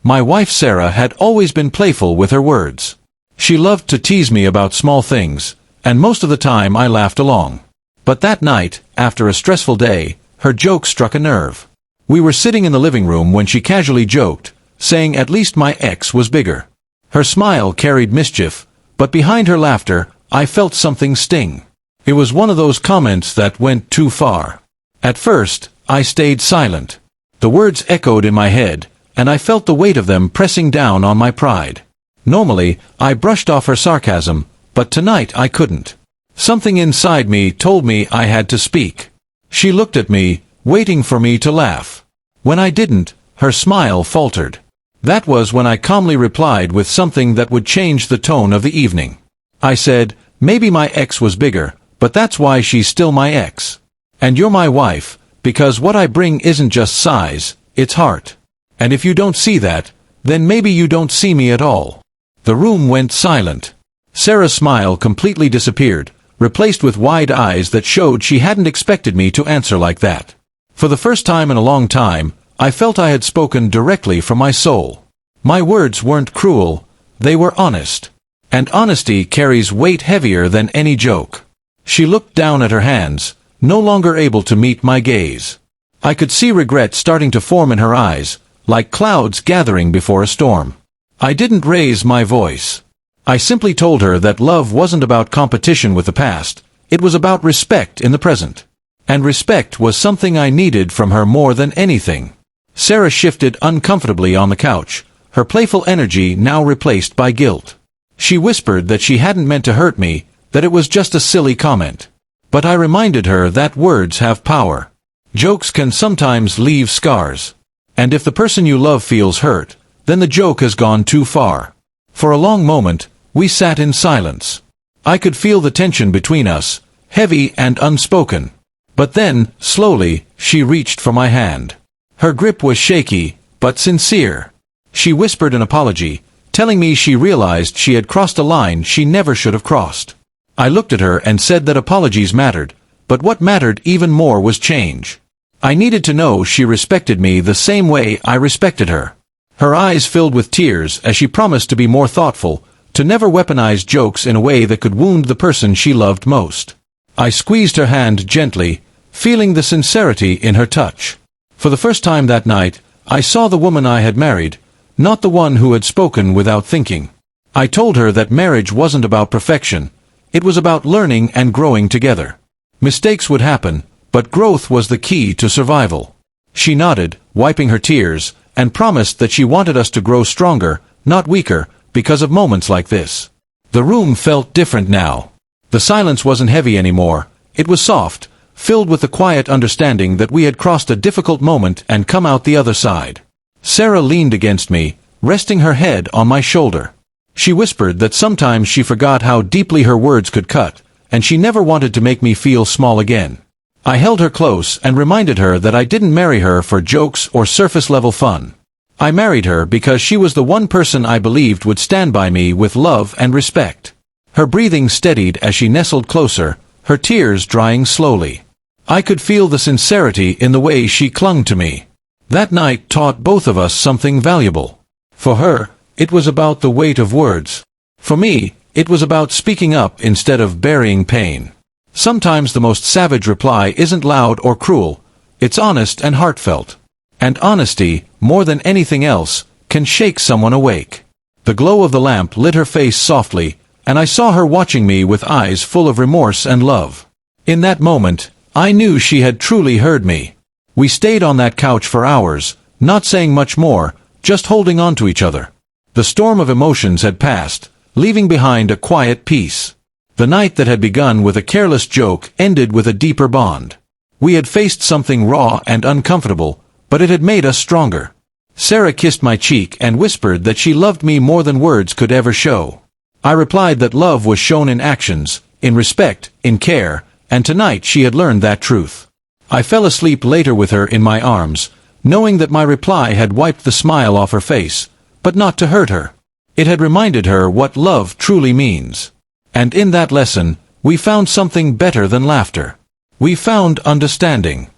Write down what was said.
My wife Sarah had always been playful with her words. She loved to tease me about small things, and most of the time I laughed along. But that night, after a stressful day, her joke struck a nerve. We were sitting in the living room when she casually joked, saying at least my ex was bigger. Her smile carried mischief, but behind her laughter, I felt something sting. It was one of those comments that went too far. At first, I stayed silent. The words echoed in my head, and I felt the weight of them pressing down on my pride. Normally, I brushed off her sarcasm, but tonight I couldn't. Something inside me told me I had to speak. She looked at me, waiting for me to laugh. When I didn't, her smile faltered. That was when I calmly replied with something that would change the tone of the evening. I said, maybe my ex was bigger, but that's why she's still my ex. And you're my wife, because what I bring isn't just size, it's heart. And if you don't see that, then maybe you don't see me at all. The room went silent. Sarah's smile completely disappeared, replaced with wide eyes that showed she hadn't expected me to answer like that. For the first time in a long time, I felt I had spoken directly from my soul. My words weren't cruel, they were honest. And honesty carries weight heavier than any joke. She looked down at her hands, no longer able to meet my gaze. I could see regret starting to form in her eyes, like clouds gathering before a storm. I didn't raise my voice. I simply told her that love wasn't about competition with the past, it was about respect in the present. And respect was something I needed from her more than anything. Sarah shifted uncomfortably on the couch, her playful energy now replaced by guilt. She whispered that she hadn't meant to hurt me, that it was just a silly comment. But I reminded her that words have power. Jokes can sometimes leave scars. And if the person you love feels hurt, then the joke has gone too far. For a long moment, we sat in silence. I could feel the tension between us, heavy and unspoken. But then, slowly, she reached for my hand. Her grip was shaky, but sincere. She whispered an apology, telling me she realized she had crossed a line she never should have crossed. I looked at her and said that apologies mattered, but what mattered even more was change. I needed to know she respected me the same way I respected her. Her eyes filled with tears as she promised to be more thoughtful, to never weaponize jokes in a way that could wound the person she loved most. I squeezed her hand gently, feeling the sincerity in her touch. For the first time that night, I saw the woman I had married, not the one who had spoken without thinking. I told her that marriage wasn't about perfection, it was about learning and growing together. Mistakes would happen, but growth was the key to survival. She nodded, wiping her tears, and promised that she wanted us to grow stronger, not weaker, because of moments like this. The room felt different now. The silence wasn't heavy anymore, it was soft, filled with the quiet understanding that we had crossed a difficult moment and come out the other side. Sarah leaned against me, resting her head on my shoulder. She whispered that sometimes she forgot how deeply her words could cut, and she never wanted to make me feel small again. I held her close and reminded her that I didn't marry her for jokes or surface-level fun. I married her because she was the one person I believed would stand by me with love and respect. Her breathing steadied as she nestled closer, her tears drying slowly. I could feel the sincerity in the way she clung to me. That night taught both of us something valuable. For her, it was about the weight of words. For me, it was about speaking up instead of burying pain. Sometimes the most savage reply isn't loud or cruel, it's honest and heartfelt. And honesty, more than anything else, can shake someone awake. The glow of the lamp lit her face softly, and I saw her watching me with eyes full of remorse and love. In that moment, I knew she had truly heard me. We stayed on that couch for hours, not saying much more, just holding on to each other. The storm of emotions had passed, leaving behind a quiet peace. The night that had begun with a careless joke ended with a deeper bond. We had faced something raw and uncomfortable, but it had made us stronger. Sarah kissed my cheek and whispered that she loved me more than words could ever show. I replied that love was shown in actions, in respect, in care, and tonight she had learned that truth. I fell asleep later with her in my arms, knowing that my reply had wiped the smile off her face, but not to hurt her. It had reminded her what love truly means. And in that lesson, we found something better than laughter. We found understanding.